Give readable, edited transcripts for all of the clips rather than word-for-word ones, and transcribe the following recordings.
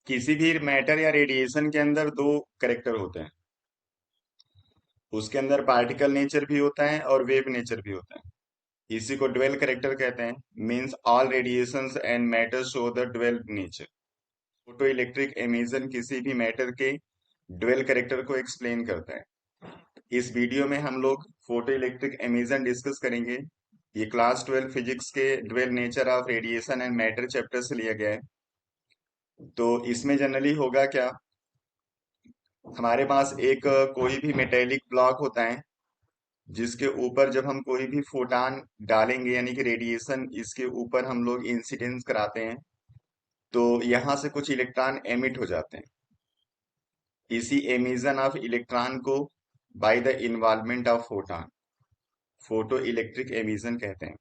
किसी भी मैटर या रेडिएशन के अंदर दो करेक्टर होते हैं। उसके अंदर पार्टिकल नेचर भी होता है और वेव नेचर भी होता है। इसी को ड्वेल करेक्टर कहते हैं। Means all radiations and matter show the dual nature. Photoelectric emission किसी भी मैटर के ड्वेल करेक्टर को एक्सप्लेन करता है। इस वीडियो में हम लोग फोटो इलेक्ट्रिक एमिशन डिस्कस करेंगे। ये क्लास 12 फिजिक्स के dual nature of radiation and matter chapter से लिया गया है। तो इसमें जनरली होगा क्या, हमारे पास एक कोई भी मेटेलिक ब्लॉक होता है जिसके ऊपर जब हम कोई भी फोटान डालेंगे यानी कि रेडिएशन इसके ऊपर हम लोग इंसिडेंस कराते हैं तो यहाँ से कुछ इलेक्ट्रॉन एमिट हो जाते हैं। इसी एमिशन ऑफ इलेक्ट्रॉन को by the involvement of photon photo electric emission कहते हैं।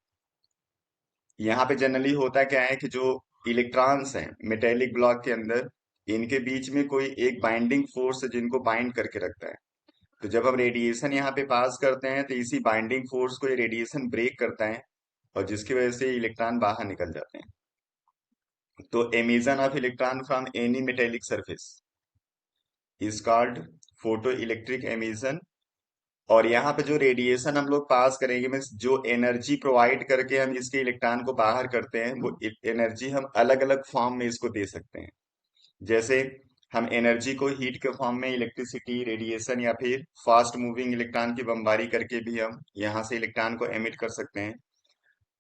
यहाँ पे जनरली होता क्या है कि जो इलेक्ट्रॉन्स हैं मेटेलिक ब्लॉक के अंदर, इनके बीच में कोई एक बाइंडिंग फोर्स है जिनको बाइंड करके रखता है। तो जब हम रेडिएशन यहाँ पे पास करते हैं तो इसी बाइंडिंग फोर्स को ये रेडिएशन ब्रेक करता है और जिसकी वजह से इलेक्ट्रॉन बाहर निकल जाते हैं। तो emission of electron from any metallic surface is called photo electric emission. और यहाँ पे जो रेडिएशन हम लोग पास करेंगे मीन्स जो एनर्जी प्रोवाइड करके हम इसके इलेक्ट्रॉन को बाहर करते हैं वो एनर्जी हम अलग अलग फॉर्म में इसको दे सकते हैं। जैसे हम एनर्जी को हीट के फॉर्म में इलेक्ट्रिसिटी रेडिएशन या फिर फास्ट मूविंग इलेक्ट्रॉन की बमबारी करके भी हम यहाँ से इलेक्ट्रॉन को एमिट कर सकते हैं।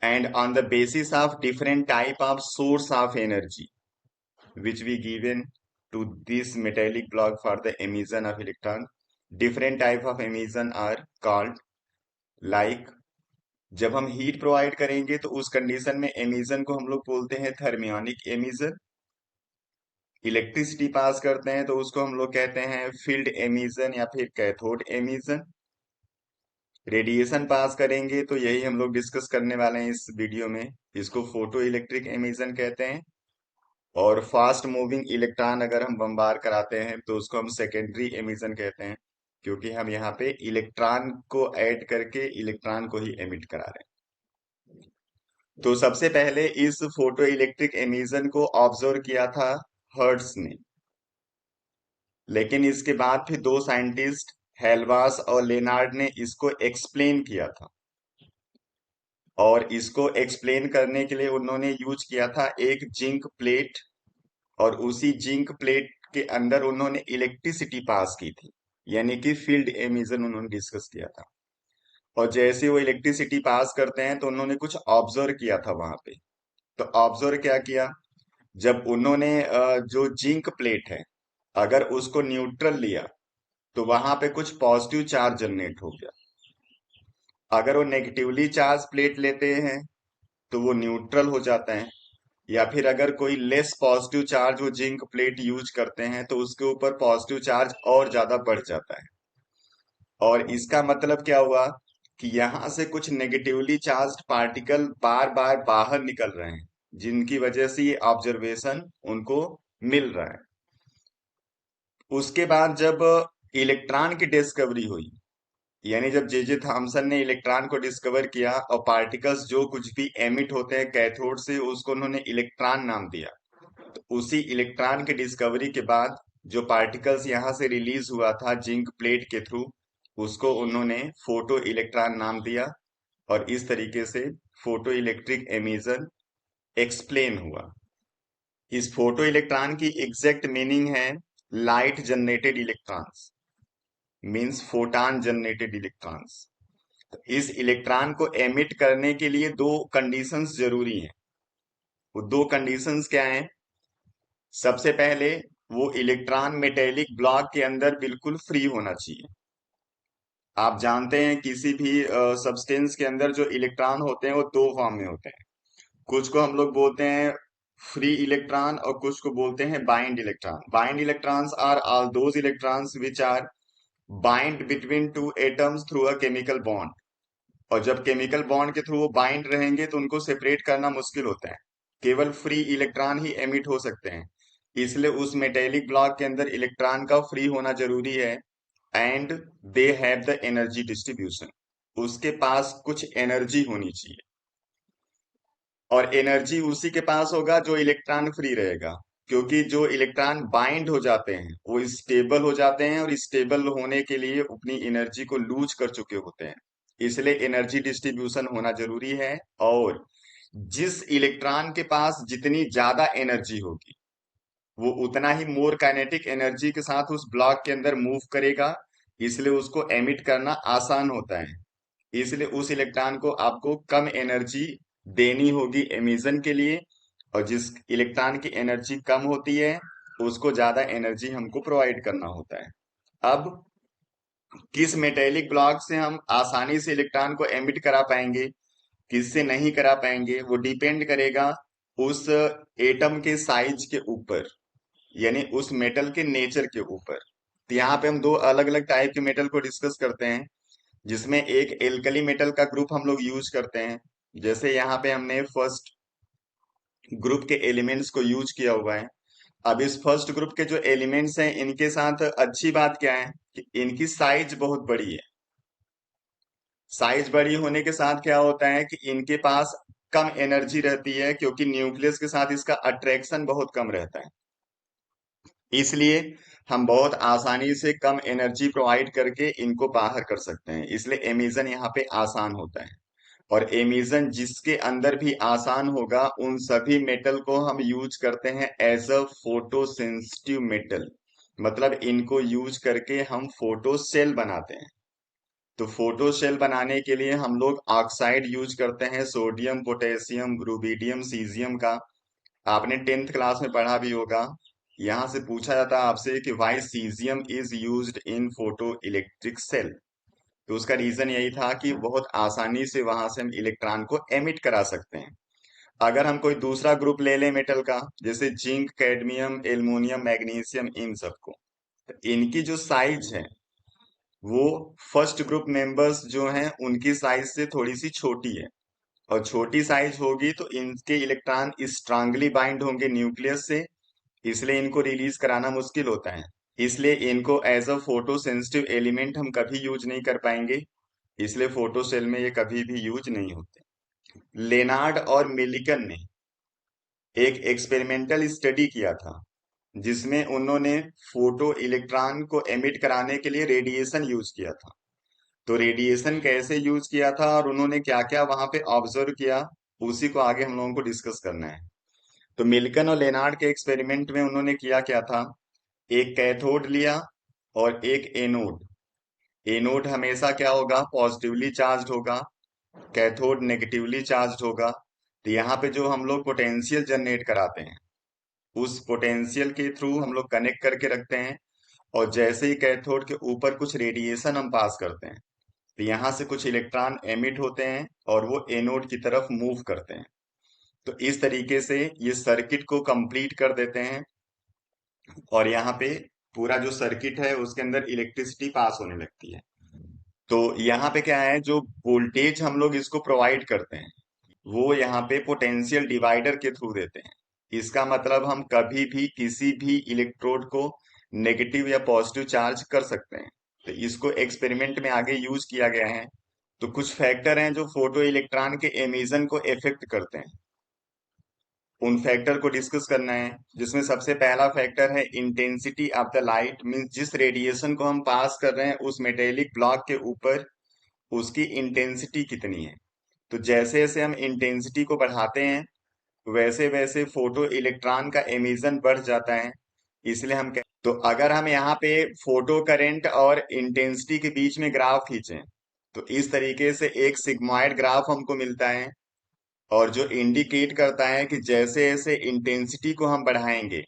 And on the basis of different type of source of energy which we given to this metallic block for the emission of electron, different type of emission are called like, जब हम heat provide करेंगे तो उस condition में emission को हम लोग बोलते हैं थर्मियोनिक एमिशन। इलेक्ट्रिसिटी पास करते हैं तो उसको हम लोग कहते हैं फील्ड एमिशन या फिर कैथोड एमिशन। रेडिएशन पास करेंगे तो यही हम लोग डिस्कस करने वाले हैं इस वीडियो में, इसको फोटो इलेक्ट्रिक एमिशन कहते हैं। और फास्ट मूविंग इलेक्ट्रॉन अगर हम बमबार कराते हैं तो उसको हम सेकेंडरी एमिशन कहते हैं, क्योंकि हम यहाँ पे इलेक्ट्रॉन को ऐड करके इलेक्ट्रॉन को ही एमिट करा रहे हैं। तो सबसे पहले इस फोटो इलेक्ट्रिक एमिशन को ऑब्जर्व किया था हर्ट्ज ने, लेकिन इसके बाद फिर दो साइंटिस्ट हेलवास और लेनार्ड ने इसको एक्सप्लेन किया था। और इसको एक्सप्लेन करने के लिए उन्होंने यूज किया था एक जिंक प्लेट, और उसी जिंक प्लेट के अंदर उन्होंने इलेक्ट्रिसिटी पास की थी, यानी कि फील्ड एमिशन उन्होंने डिस्कस किया था। और जैसे वो इलेक्ट्रिसिटी पास करते हैं तो उन्होंने कुछ ऑब्जर्व किया था वहां पे। तो ऑब्जर्व क्या किया, जब उन्होंने जो जिंक प्लेट है अगर उसको न्यूट्रल लिया तो वहां पे कुछ पॉजिटिव चार्ज जनरेट हो गया। अगर वो नेगेटिवली चार्ज प्लेट लेते हैं तो वो न्यूट्रल हो जाता है। या फिर अगर कोई लेस पॉजिटिव चार्ज वो जिंक प्लेट यूज करते हैं तो उसके ऊपर पॉजिटिव चार्ज और ज्यादा बढ़ जाता है। और इसका मतलब क्या हुआ कि यहां से कुछ नेगेटिवली चार्ज पार्टिकल बार बार बाहर निकल रहे हैं, जिनकी वजह से ये ऑब्जर्वेशन उनको मिल रहा है। उसके बाद जब इलेक्ट्रॉन की डिस्कवरी हुई, यानी जब जे जे थॉमसन ने इलेक्ट्रॉन को डिस्कवर किया और पार्टिकल्स जो कुछ भी एमिट होते हैं कैथोड से उसको उन्होंने इलेक्ट्रॉन नाम दिया। तो उसी इलेक्ट्रॉन की डिस्कवरी के बाद जो पार्टिकल्स यहाँ से रिलीज हुआ था जिंक प्लेट के थ्रू, उसको उन्होंने फोटो इलेक्ट्रॉन नाम दिया। और इस तरीके से फोटो इलेक्ट्रिक एमिशन एक्सप्लेन हुआ। इस फोटो इलेक्ट्रॉन की एग्जैक्ट मीनिंग है light generated electrons, means photon generated electrons. तो इस इलेक्ट्रॉन को एमिट करने के लिए दो कंडीशंस जरूरी हैं। वो दो कंडीशंस क्या हैं, सबसे पहले वो इलेक्ट्रॉन मेटेलिक ब्लॉक के अंदर बिल्कुल फ्री होना चाहिए। आप जानते हैं किसी भी सब्सटेंस के अंदर जो इलेक्ट्रॉन होते हैं वो दो फॉर्म में होते हैं। कुछ को हम लोग बोलते हैं फ्री इलेक्ट्रॉन और कुछ को बोलते हैं bind electron. Bind electrons are all those electrons which are bind between two atoms through a chemical bond. और जब केमिकल बॉन्ड के थ्रू वो बाइंड रहेंगे तो उनको सेपरेट करना मुश्किल होता है, केवल फ्री इलेक्ट्रॉन ही एमिट हो सकते हैं। इसलिए उस मेटेलिक ब्लॉक के अंदर इलेक्ट्रॉन का फ्री होना जरूरी है। And they have the energy distribution, उसके पास कुछ एनर्जी होनी चाहिए। और एनर्जी उसी के पास होगा जो इलेक्ट्रॉन फ्री रहेगा। क्योंकि जो इलेक्ट्रॉन बाइंड हो जाते हैं वो स्टेबल हो जाते हैं, और स्टेबल होने के लिए अपनी एनर्जी को लूज कर चुके होते हैं। इसलिए एनर्जी डिस्ट्रीब्यूशन होना जरूरी है। और जिस इलेक्ट्रॉन के पास जितनी ज्यादा एनर्जी होगी वो उतना ही मोर काइनेटिक एनर्जी के साथ उस ब्लॉक के अंदर मूव करेगा, इसलिए उसको एमिट करना आसान होता है। इसलिए उस इलेक्ट्रॉन को आपको कम एनर्जी देनी होगी एमिशन के लिए, और जिस इलेक्ट्रॉन की एनर्जी कम होती है उसको ज्यादा एनर्जी हमको प्रोवाइड करना होता है। अब किस मेटेलिक ब्लॉक से हम आसानी से इलेक्ट्रॉन को एमिट करा पाएंगे, किससे नहीं करा पाएंगे, वो डिपेंड करेगा उस एटम के साइज के ऊपर, यानी उस मेटल के नेचर के ऊपर। तो यहाँ पे हम दो अलग अलग टाइप के मेटल को डिस्कस करते हैं, जिसमें एक एल्कली मेटल का ग्रुप हम लोग यूज करते हैं। जैसे यहाँ पे हमने फर्स्ट ग्रुप के एलिमेंट्स को यूज किया हुआ है। अब इस फर्स्ट ग्रुप के जो एलिमेंट्स हैं इनके साथ अच्छी बात क्या है कि इनकी साइज बहुत बड़ी है। साइज बड़ी होने के साथ क्या होता है कि इनके पास कम एनर्जी रहती है, क्योंकि न्यूक्लियस के साथ इसका अट्रैक्शन बहुत कम रहता है। इसलिए हम बहुत आसानी से कम एनर्जी प्रोवाइड करके इनको बाहर कर सकते हैं, इसलिए एमिशन यहाँ पे आसान होता है। और एमिशन जिसके अंदर भी आसान होगा उन सभी मेटल को हम यूज करते हैं as a photosensitive metal. मतलब इनको यूज करके हम फोटो सेल बनाते हैं। तो फोटो सेल बनाने के लिए हम लोग ऑक्साइड यूज करते हैं, सोडियम पोटेशियम रुबिडियम सीजियम का। आपने 10th क्लास में पढ़ा भी होगा। यहाँ से पूछा जाता है आपसे कि why caesium is used in photoelectric cell. तो उसका रीजन यही था कि बहुत आसानी से वहां से हम इलेक्ट्रॉन को एमिट करा सकते हैं। अगर हम कोई दूसरा ग्रुप ले लें मेटल का, जैसे जिंक कैडमियम एल्युमिनियम मैग्नीशियम, इन सबको, तो इनकी जो साइज है वो फर्स्ट ग्रुप मेंबर्स जो हैं उनकी साइज से थोड़ी सी छोटी है। और छोटी साइज होगी तो इनके इलेक्ट्रॉन स्ट्रांगली बाइंड होंगे न्यूक्लियस से, इसलिए इनको रिलीज कराना मुश्किल होता है। इसलिए इनको as a photosensitive element हम कभी यूज नहीं कर पाएंगे, इसलिए फोटो सेल में ये कभी भी यूज नहीं होते। लेनार्ड और मिलिकन ने एक एक्सपेरिमेंटल स्टडी किया था, जिसमें उन्होंने फोटो इलेक्ट्रॉन को एमिट कराने के लिए रेडिएशन यूज किया था। तो रेडिएशन कैसे यूज किया था और उन्होंने क्या क्या वहां पे ऑब्जर्व किया, उसी को आगे हम लोगों को डिस्कस करना है। तो मिल्कन और लेनार्ड के एक्सपेरिमेंट में उन्होंने किया क्या था, एक कैथोड लिया और एक एनोड। एनोड हमेशा क्या होगा, पॉजिटिवली चार्ज होगा, कैथोड नेगेटिवली चार्ज होगा। तो यहाँ पे जो हम लोग पोटेंशियल जनरेट कराते हैं उस पोटेंशियल के थ्रू हम लोग कनेक्ट करके रखते हैं। और जैसे ही कैथोड के ऊपर कुछ रेडिएशन हम पास करते हैं तो यहाँ से कुछ इलेक्ट्रॉन एमिट होते हैं और वो एनोड की तरफ मूव करते हैं। तो इस तरीके से ये सर्किट को कंप्लीट कर देते हैं, और यहाँ पे पूरा जो सर्किट है उसके अंदर इलेक्ट्रिसिटी पास होने लगती है। तो यहाँ पे क्या है, जो वोल्टेज हम लोग इसको प्रोवाइड करते हैं वो यहाँ पे पोटेंशियल डिवाइडर के थ्रू देते हैं। इसका मतलब हम कभी भी किसी भी इलेक्ट्रोड को नेगेटिव या पॉजिटिव चार्ज कर सकते हैं। तो इसको एक्सपेरिमेंट में आगे यूज किया गया है। तो कुछ फैक्टर हैं जो फोटो इलेक्ट्रॉन के एमिशन को इफेक्ट करते हैं, उन फैक्टर को डिस्कस करना है। जिसमें सबसे पहला फैक्टर है intensity of the light, means जिस रेडिएशन को हम पास कर रहे हैं उस मेटेलिक ब्लॉक के ऊपर उसकी इंटेंसिटी कितनी है। तो जैसे जैसे हम इंटेंसिटी को बढ़ाते हैं वैसे वैसे फोटो इलेक्ट्रॉन का एमिशन बढ़ जाता है। इसलिए तो अगर हम यहाँ पे फोटो करंट और इंटेंसिटी के बीच में ग्राफ खींचें तो इस तरीके से एक सिग्मॉइड ग्राफ हमको मिलता है, और जो इंडिकेट करता है कि जैसे जैसे इंटेंसिटी को हम बढ़ाएंगे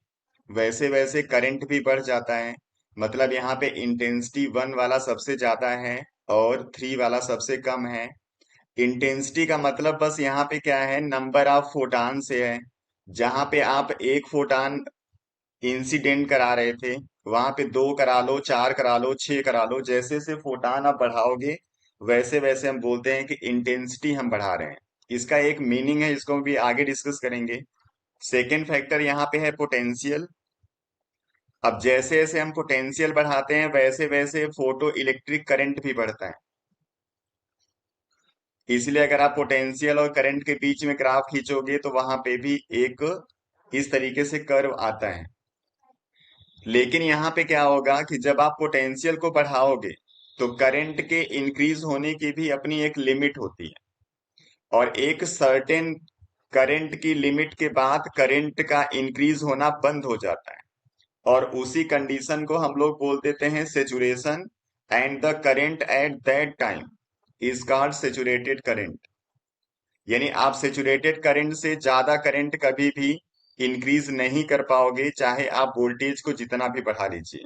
वैसे वैसे करंट भी बढ़ जाता है। मतलब यहाँ पे इंटेंसिटी 1 वाला सबसे ज्यादा है और 3 वाला सबसे कम है। इंटेंसिटी का मतलब बस यहाँ पे क्या है, नंबर ऑफ फोटान से है। जहां पे आप एक फोटान इंसिडेंट करा रहे थे वहां पे 2 करा लो, 4 करा लो, 6 करा लो, जैसे जैसे फोटान आप बढ़ाओगे वैसे वैसे हम बोलते हैं कि इंटेंसिटी हम बढ़ा रहे हैं। इसका एक मीनिंग है, इसको हम भी आगे डिस्कस करेंगे। सेकेंड फैक्टर यहाँ पे है पोटेंशियल। अब जैसे जैसे हम पोटेंशियल बढ़ाते हैं वैसे वैसे फोटो इलेक्ट्रिक करंट भी बढ़ता है। इसलिए अगर आप पोटेंशियल और करंट के बीच में ग्राफ खींचोगे तो वहां पे भी एक इस तरीके से कर्व आता है। लेकिन यहाँ पे क्या होगा कि जब आप पोटेंशियल को बढ़ाओगे तो करंट के इंक्रीज होने की भी अपनी एक लिमिट होती है, और एक सर्टेन करंट की लिमिट के बाद करंट का इंक्रीज होना बंद हो जाता है, और उसी कंडीशन को हम लोग बोल देते हैं saturation, and the current at that time is called saturated current. यानी आप सेचुरेटेड करंट से ज्यादा करंट कभी भी इंक्रीज नहीं कर पाओगे, चाहे आप वोल्टेज को जितना भी बढ़ा लीजिए।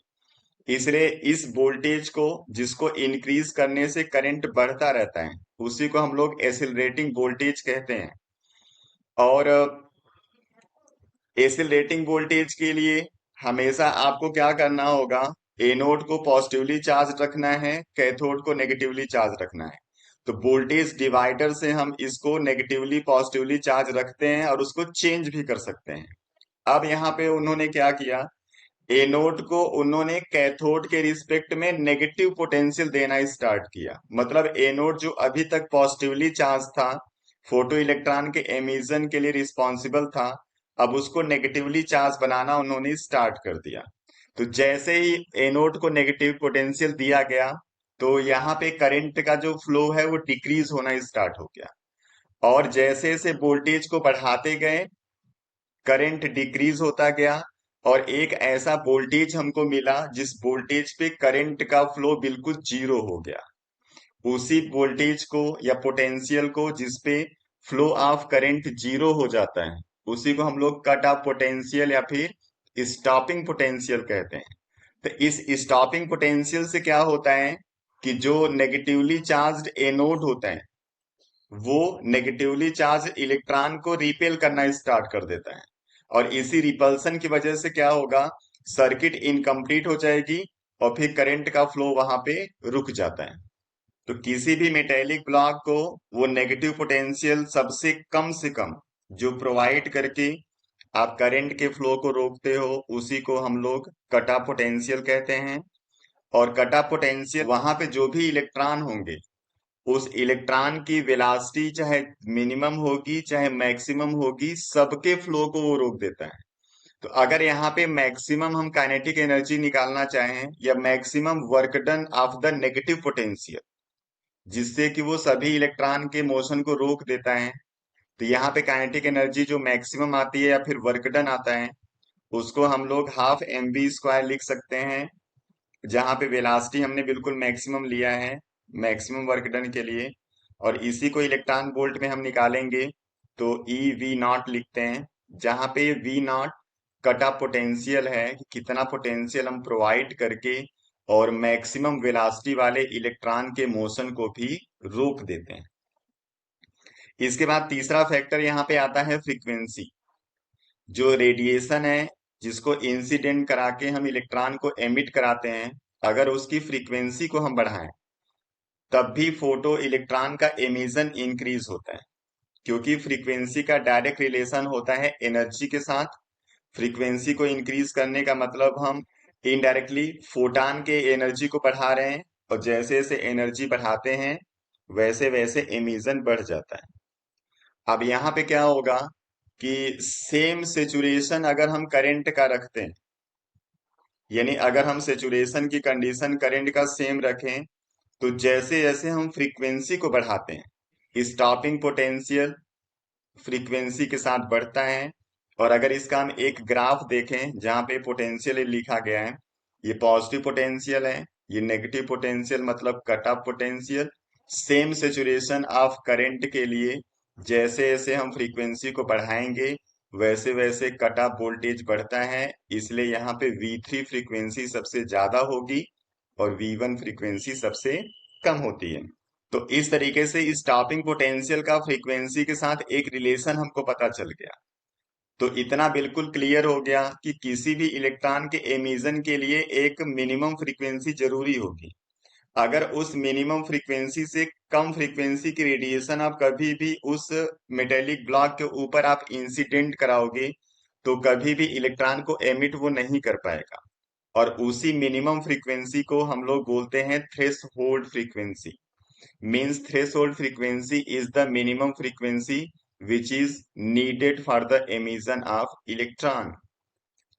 इसलिए इस वोल्टेज को, जिसको इंक्रीज करने से करंट बढ़ता रहता है, उसी को हम लोग एसिलरेटिंग वोल्टेज कहते हैं। और एसिलरेटिंग वोल्टेज के लिए हमेशा आपको क्या करना होगा, एनोड को पॉजिटिवली चार्ज रखना है, कैथोड को नेगेटिवली चार्ज रखना है। तो वोल्टेज डिवाइडर से हम इसको नेगेटिवली पॉजिटिवली चार्ज रखते हैं और उसको चेंज भी कर सकते हैं। अब यहाँ पे उन्होंने क्या किया, एनोड को उन्होंने कैथोड के रिस्पेक्ट में नेगेटिव पोटेंशियल देना स्टार्ट किया। मतलब एनोड जो अभी तक पॉजिटिवली चार्ज था, फोटो इलेक्ट्रॉन के एमिशन के लिए रिस्पॉन्सिबल था, अब उसको नेगेटिवली चार्ज बनाना उन्होंने स्टार्ट कर दिया। तो जैसे ही एनोड को नेगेटिव पोटेंशियल दिया गया, तो यहाँ पे करंट का जो फ्लो है वो डिक्रीज होना स्टार्ट हो गया। और जैसे जैसे वोल्टेज को बढ़ाते गए, करंट डिक्रीज होता गया, और एक ऐसा वोल्टेज हमको मिला जिस वोल्टेज पे करंट का फ्लो बिल्कुल जीरो हो गया। उसी वोल्टेज को या पोटेंशियल को जिस पे फ्लो ऑफ करंट जीरो हो जाता है, उसी को हम लोग कट ऑफ पोटेंशियल या फिर स्टॉपिंग पोटेंशियल कहते हैं। तो इस स्टॉपिंग पोटेंशियल से क्या होता है कि जो नेगेटिवली चार्ज्ड एनोड होता है, वो नेगेटिवली चार्ज इलेक्ट्रॉन को रिपेल करना स्टार्ट कर देता है, और इसी रिपल्सन की वजह से क्या होगा, सर्किट इनकम्प्लीट हो जाएगी, और फिर करंट का फ्लो वहां पे रुक जाता है। तो किसी भी मेटेलिक ब्लॉक को वो नेगेटिव पोटेंशियल सबसे कम से कम जो प्रोवाइड करके आप करंट के फ्लो को रोकते हो, उसी को हम लोग कट ऑफ पोटेंशियल कहते हैं। और कट ऑफ पोटेंशियल वहां पे जो भी इलेक्ट्रॉन होंगे, उस इलेक्ट्रॉन की वेलोसिटी चाहे मिनिमम होगी चाहे मैक्सिमम होगी, सबके फ्लो को वो रोक देता है। तो अगर यहाँ पे मैक्सिमम हम काइनेटिक एनर्जी निकालना चाहें, या maximum work done of the negative potential, जिससे कि वो सभी इलेक्ट्रॉन के मोशन को रोक देता है, तो यहाँ पे काइनेटिक एनर्जी जो मैक्सिमम आती है या फिर वर्क डन आता है, उसको हम लोग हाफ एम बी स्क्वायर लिख सकते हैं, जहां पे वेलासिटी हमने बिल्कुल मैक्सिमम लिया है मैक्सिमम वर्क डन के लिए। और इसी को इलेक्ट्रॉन वोल्ट में हम निकालेंगे तो ई वी नॉट लिखते हैं, जहां पे V naught cut off potential है कि कितना पोटेंशियल हम प्रोवाइड करके और मैक्सिमम वेलासिटी वाले इलेक्ट्रॉन के मोशन को भी रोक देते हैं। इसके बाद तीसरा फैक्टर यहाँ पे आता है फ्रीक्वेंसी। जो रेडिएशन है, जिसको इंसिडेंट करा के हम इलेक्ट्रॉन को एमिट कराते हैं, अगर उसकी फ्रीक्वेंसी को हम बढ़ाएं, तब भी फोटो इलेक्ट्रॉन का एमिशन इंक्रीज होता है, क्योंकि फ्रीक्वेंसी का डायरेक्ट रिलेशन होता है एनर्जी के साथ। फ्रीक्वेंसी को इंक्रीज करने का मतलब हम इनडायरेक्टली फोटान के एनर्जी को बढ़ा रहे हैं, और जैसे जैसे एनर्जी बढ़ाते हैं वैसे वैसे एमिशन बढ़ जाता है। अब यहाँ पे क्या होगा कि सेम सेचुरेशन अगर हम करंट का रखते हैं, यानी अगर हम सेचुरेशन की कंडीशन करंट का सेम रखें, तो जैसे जैसे हम फ्रीक्वेंसी को बढ़ाते हैं, स्टॉपिंग पोटेंशियल फ्रीक्वेंसी के साथ बढ़ता है। और अगर इसका हम एक ग्राफ देखें जहां पे पोटेंशियल लिखा गया है, ये पॉजिटिव पोटेंशियल है, ये नेगेटिव पोटेंशियल मतलब cut off potential. Same saturation of current के लिए जैसे जैसे हम फ्रीक्वेंसी को बढ़ाएंगे, वैसे वैसे कट ऑफ वोल्टेज बढ़ता है, इसलिए यहाँ पे V3 फ्रीक्वेंसी सबसे ज्यादा होगी और V1 फ्रीक्वेंसी सबसे कम होती है। तो इस तरीके से स्टॉपिंग पोटेंशियल का फ्रीक्वेंसी के साथ एक रिलेशन हमको पता चल गया। तो इतना बिल्कुल क्लियर हो गया कि किसी भी इलेक्ट्रॉन के एमिशन के लिए एक मिनिमम फ्रीक्वेंसी जरूरी होगी। अगर उस मिनिमम फ्रीक्वेंसी से कम फ्रीक्वेंसी की रेडिएशन आप कभी भी उस मेटेलिक ब्लॉक के ऊपर आप इंसिडेंट कराओगे, तो कभी भी इलेक्ट्रॉन को एमिट वो नहीं कर पाएगा। और उसी मिनिमम फ्रीक्वेंसी को हम लोग बोलते हैं threshold frequency. Means threshold frequency is the minimum frequency which is needed for the emission of electron.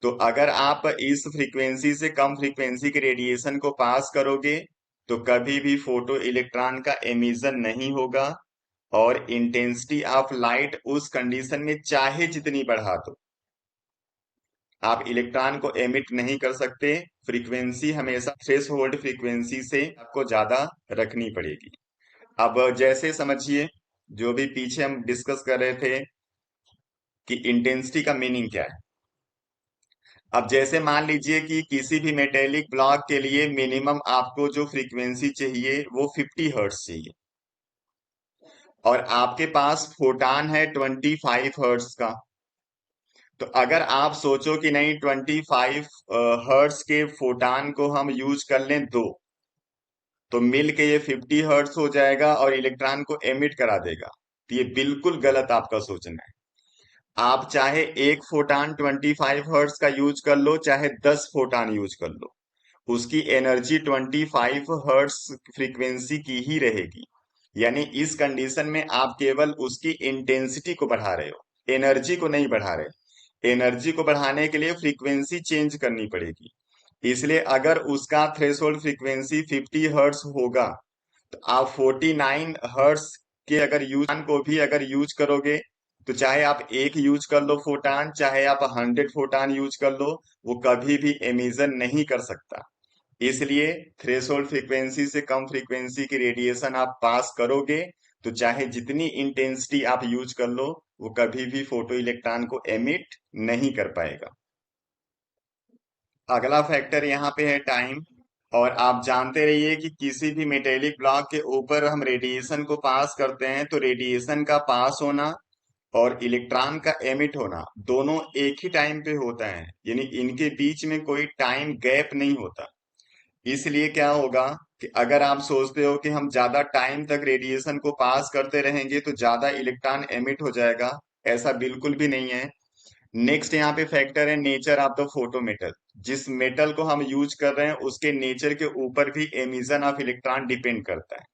तो अगर आप इस फ्रीक्वेंसी से कम फ्रीक्वेंसी के रेडिएशन को पास करोगे तो कभी भी फोटो इलेक्ट्रॉन का एमिशन नहीं होगा, और इंटेंसिटी ऑफ लाइट उस कंडीशन में चाहे जितनी बढ़ा दो आप इलेक्ट्रॉन को एमिट नहीं कर सकते। फ्रीक्वेंसी हमेशा थ्रेशोल्ड फ्रीक्वेंसी से आपको ज्यादा रखनी पड़ेगी। अब जैसे समझिए, जो भी पीछे हम डिस्कस कर रहे थे कि इंटेंसिटी का मीनिंग क्या है। अब जैसे मान लीजिए कि किसी भी मेटेलिक ब्लॉक के लिए मिनिमम आपको जो फ्रीक्वेंसी चाहिए वो 50 हर्ट्ज चाहिए, और आपके पास फोटान है 25 हर्ट्ज का। तो अगर आप सोचो कि नहीं 25 हर्ट्ज के फोटान को हम यूज कर लें दो, तो मिल के ये 50 हर्ट्ज हो जाएगा और इलेक्ट्रॉन को एमिट करा देगा। तो ये बिल्कुल गलत आपका सोचना है। आप चाहे एक फोटान 25 हर्ट्ज का यूज कर लो, चाहे 10 फोटान यूज कर लो, उसकी एनर्जी 25 हर्ट्ज फ्रीक्वेंसी की ही रहेगी। यानी इस कंडीशन में आप केवल उसकी इंटेंसिटी को बढ़ा रहे हो, एनर्जी को नहीं बढ़ा रहे। एनर्जी को बढ़ाने के लिए फ्रीक्वेंसी चेंज करनी पड़ेगी। इसलिए अगर उसका थ्रेशोल्ड फ्रीक्वेंसी 50 हर्ट्ज होगा तो आप 49 हर्ट्ज के अगर यूज को भी अगर यूज करोगे, तो चाहे आप एक यूज कर लो फोटान, चाहे आप 100 फोटान यूज कर लो, वो कभी भी एमिशन नहीं कर सकता। इसलिए थ्रेशोल्ड फ्रीक्वेंसी से कम फ्रीक्वेंसी की रेडिएशन आप पास करोगे तो चाहे जितनी इंटेंसिटी आप यूज कर लो, वो कभी भी फोटो इलेक्ट्रॉन को एमिट नहीं कर पाएगा। अगला फैक्टर यहाँ पे है टाइम। और आप जानते रहिए कि किसी भी मेटेलिक ब्लॉक के ऊपर हम रेडिएशन को पास करते हैं तो रेडिएशन का पास होना और इलेक्ट्रॉन का एमिट होना दोनों एक ही टाइम पे होता है, यानी इनके बीच में कोई टाइम गैप नहीं होता। इसलिए क्या होगा कि अगर आप सोचते हो कि हम ज्यादा टाइम तक रेडिएशन को पास करते रहेंगे तो ज्यादा इलेक्ट्रॉन एमिट हो जाएगा, ऐसा बिल्कुल भी नहीं है। नेक्स्ट यहाँ पे फैक्टर है nature of the photo metal. जिस मेटल को हम यूज कर रहे हैं उसके नेचर के ऊपर भी एमिशन ऑफ इलेक्ट्रॉन डिपेंड करता है।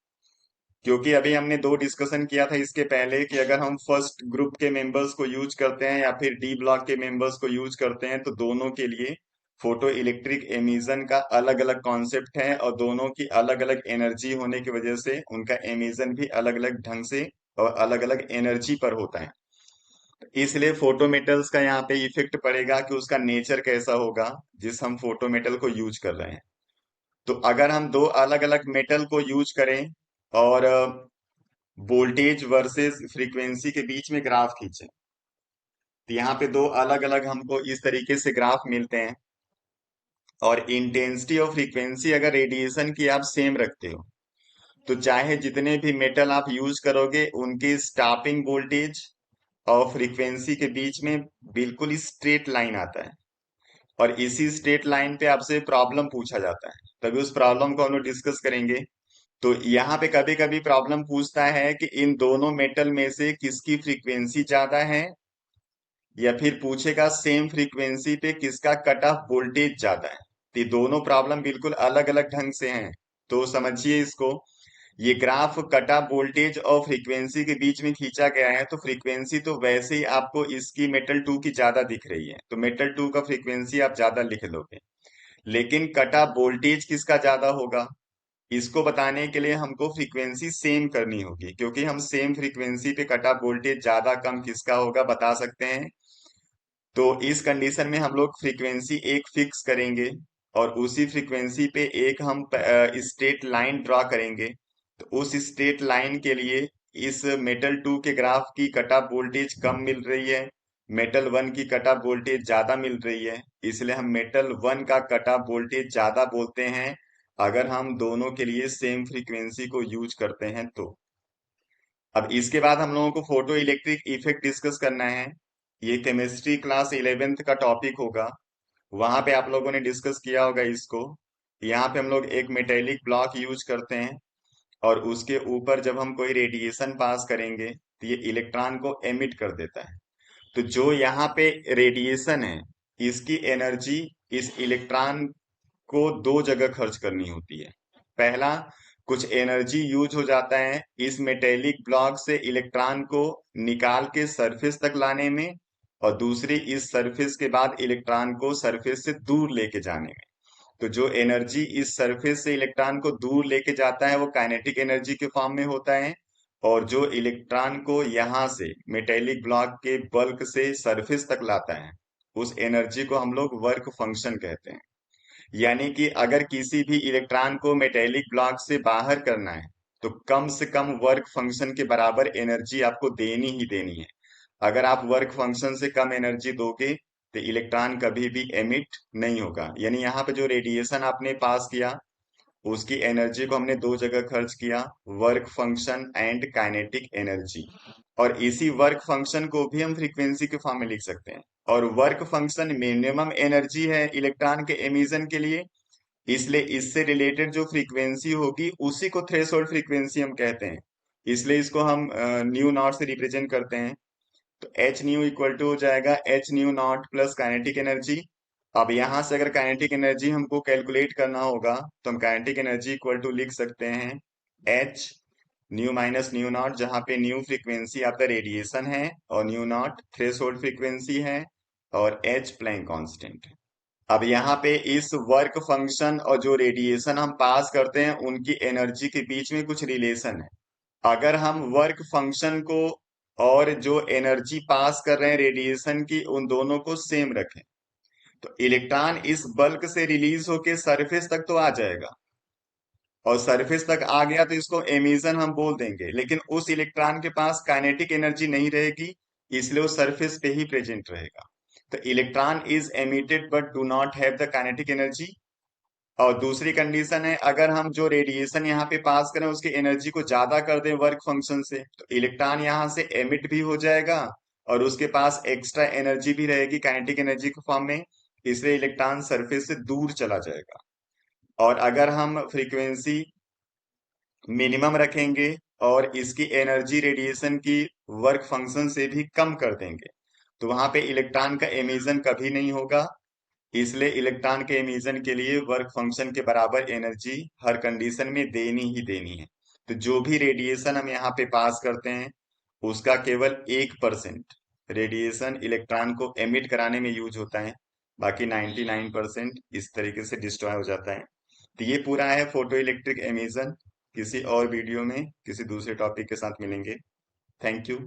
क्योंकि अभी हमने दो डिस्कशन किया था इसके पहले कि अगर हम फर्स्ट ग्रुप के मेंबर्स को यूज करते हैं या फिर डी ब्लॉक के मेंबर्स को यूज करते हैं तो दोनों के लिए फोटो इलेक्ट्रिक एमिशन का अलग अलग कॉन्सेप्ट है, और दोनों की अलग अलग एनर्जी होने की वजह से उनका एमिशन भी अलग अलग ढंग से और अलग अलग एनर्जी पर होता है। इसलिए फोटो मेटल्स का यहाँ पे इफेक्ट पड़ेगा कि उसका नेचर कैसा होगा जिस हम फोटो मेटल को यूज कर रहे हैं। तो अगर हम दो अलग अलग मेटल को यूज करें और वोल्टेज वर्सेस फ्रीक्वेंसी के बीच में ग्राफ खींचे, तो यहाँ पे दो अलग अलग हमको इस तरीके से ग्राफ मिलते हैं। और इंटेंसिटी और फ्रीक्वेंसी अगर रेडिएशन की आप सेम रखते हो तो चाहे जितने भी मेटल आप यूज करोगे उनकी स्टॉपिंग वोल्टेज और फ्रीक्वेंसी के बीच में बिल्कुल स्ट्रेट लाइन आता है। और इसी स्ट्रेट लाइन पे आपसे प्रॉब्लम पूछा जाता है, तभी उस प्रॉब्लम को हम लोग डिस्कस करेंगे। तो यहाँ पे कभी कभी प्रॉब्लम पूछता है कि इन दोनों मेटल में से किसकी फ्रीक्वेंसी ज्यादा है, या फिर पूछेगा सेम फ्रीक्वेंसी पे किसका कट ऑफ वोल्टेज ज्यादा है। तो ये दोनों प्रॉब्लम बिल्कुल अलग अलग ढंग से हैं। तो समझिए इसको, ये ग्राफ कट ऑफ वोल्टेज और फ्रीक्वेंसी के बीच में खींचा गया है। तो फ्रीक्वेंसी तो वैसे ही आपको इसकी मेटल टू की ज्यादा दिख रही है, तो मेटल टू का फ्रीक्वेंसी आप ज्यादा लिख लोगे। लेकिन कट ऑफ वोल्टेज किसका ज्यादा होगा, इसको बताने के लिए हमको फ्रीक्वेंसी सेम करनी होगी, क्योंकि हम सेम फ्रीक्वेंसी पे कट ऑफ वोल्टेज ज्यादा कम किसका होगा बता सकते हैं। तो इस कंडीशन में हम लोग फ्रीक्वेंसी एक फिक्स करेंगे और उसी फ्रीक्वेंसी पे एक हम स्ट्रेट लाइन ड्रॉ करेंगे। तो उस स्ट्रेट लाइन के लिए इस मेटल टू के ग्राफ की कट ऑफ वोल्टेज कम मिल रही है, मेटल वन की कट ऑफ वोल्टेज ज्यादा मिल रही है, इसलिए हम मेटल वन का कट ऑफ वोल्टेज ज्यादा बोलते हैं अगर हम दोनों के लिए सेम फ्रीक्वेंसी को यूज करते हैं तो। अब इसके बाद हम लोगों को फोटो इलेक्ट्रिक इफेक्ट डिस्कस करना है। ये केमिस्ट्री क्लास 11th का टॉपिक होगा, वहां पे आप लोगों ने डिस्कस किया होगा इसको। यहाँ पे हम लोग एक मेटेलिक ब्लॉक यूज करते हैं और उसके ऊपर जब हम कोई रेडिएशन पास करेंगे तो ये इलेक्ट्रॉन को एमिट कर देता है। तो जो यहाँ पे रेडिएशन है इसकी एनर्जी इस इलेक्ट्रॉन को दो जगह खर्च करनी होती है। पहला, कुछ एनर्जी यूज हो जाता है इस मेटेलिक ब्लॉक से इलेक्ट्रॉन को निकाल के सरफेस तक लाने में, और दूसरी इस सरफेस के बाद इलेक्ट्रॉन को सरफेस से दूर लेके जाने में। तो जो एनर्जी इस सरफेस से इलेक्ट्रॉन को दूर लेके जाता है वो काइनेटिक एनर्जी के फॉर्म में होता है, और जो इलेक्ट्रॉन को यहाँ से मेटेलिक ब्लॉक के बल्क से सरफेस तक लाता है उस एनर्जी को हम लोग वर्क फंक्शन कहते हैं। यानी कि अगर किसी भी इलेक्ट्रॉन को मेटेलिक ब्लॉक से बाहर करना है तो कम से कम वर्क फंक्शन के बराबर एनर्जी आपको देनी ही देनी है। अगर आप वर्क फंक्शन से कम एनर्जी दोगे तो इलेक्ट्रॉन कभी भी एमिट नहीं होगा। यानी यहाँ पे जो रेडिएशन आपने पास किया उसकी एनर्जी को हमने दो जगह खर्च किया, work function and kinetic energy. और इसी वर्क फंक्शन को भी हम फ्रीक्वेंसी के फॉर्म में लिख सकते हैं। और वर्क फंक्शन मिनिमम एनर्जी है इलेक्ट्रॉन के एमिशन के लिए, इसलिए इससे रिलेटेड जो फ्रीक्वेंसी होगी उसी को थ्रेशोल्ड फ्रीक्वेंसी हम कहते हैं। इसलिए इसको हम न्यू नॉट से रिप्रेजेंट करते हैं। तो एच न्यू इक्वल टू हो जाएगा H new not plus kinetic energy. अब यहां से अगर काइनेटिक एनर्जी हमको कैलकुलेट करना होगा तो हम काइनेटिक एनर्जी इक्वल टू लिख सकते हैं H new minus new not, जहां पे न्यू फ्रीक्वेंसी आपका रेडिएशन है और न्यू नॉट थ्रेशोल्ड फ्रीक्वेंसी है और एच प्लैंक कांस्टेंट है। अब यहाँ पे इस वर्क फंक्शन और जो रेडिएशन हम पास करते हैं उनकी एनर्जी के बीच में कुछ रिलेशन है। अगर हम वर्क फंक्शन को और जो एनर्जी पास कर रहे हैं रेडिएशन की उन दोनों को सेम रखें तो इलेक्ट्रॉन इस बल्क से रिलीज होके सरफेस तक तो आ जाएगा, और सरफेस तक आ गया तो इसको एमिशन हम बोल देंगे, लेकिन उस इलेक्ट्रॉन के पास काइनेटिक एनर्जी नहीं रहेगी, इसलिए वो सरफेस पे ही प्रेजेंट रहेगा। तो electron is emitted but do not have the kinetic energy. और दूसरी कंडीशन है अगर हम जो रेडिएशन यहाँ पे पास करें उसकी एनर्जी को ज्यादा कर दें वर्क फंक्शन से तो इलेक्ट्रॉन यहाँ से एमिट भी हो जाएगा और उसके पास एक्स्ट्रा एनर्जी भी रहेगी काइनेटिक एनर्जी के फॉर्म में, इसलिए इलेक्ट्रॉन सरफेस से दूर चला जाएगा। और अगर हम फ्रीक्वेंसी मिनिमम रखेंगे और इसकी एनर्जी रेडिएशन की वर्क फंक्शन से भी कम कर देंगे तो वहां पे इलेक्ट्रॉन का एमिशन कभी नहीं होगा। इसलिए इलेक्ट्रॉन के एमिशन के लिए वर्क फंक्शन के बराबर एनर्जी हर कंडीशन में देनी ही देनी है। तो जो भी रेडिएशन हम यहाँ पे पास करते हैं उसका केवल 1% रेडिएशन इलेक्ट्रॉन को एमिट कराने में यूज होता है, बाकी 99% इस तरीके से डिस्ट्रॉय हो जाता है। तो ये पूरा है फोटो इलेक्ट्रिक एमिशन। किसी और वीडियो में किसी दूसरे टॉपिक के साथ मिलेंगे। Thank you.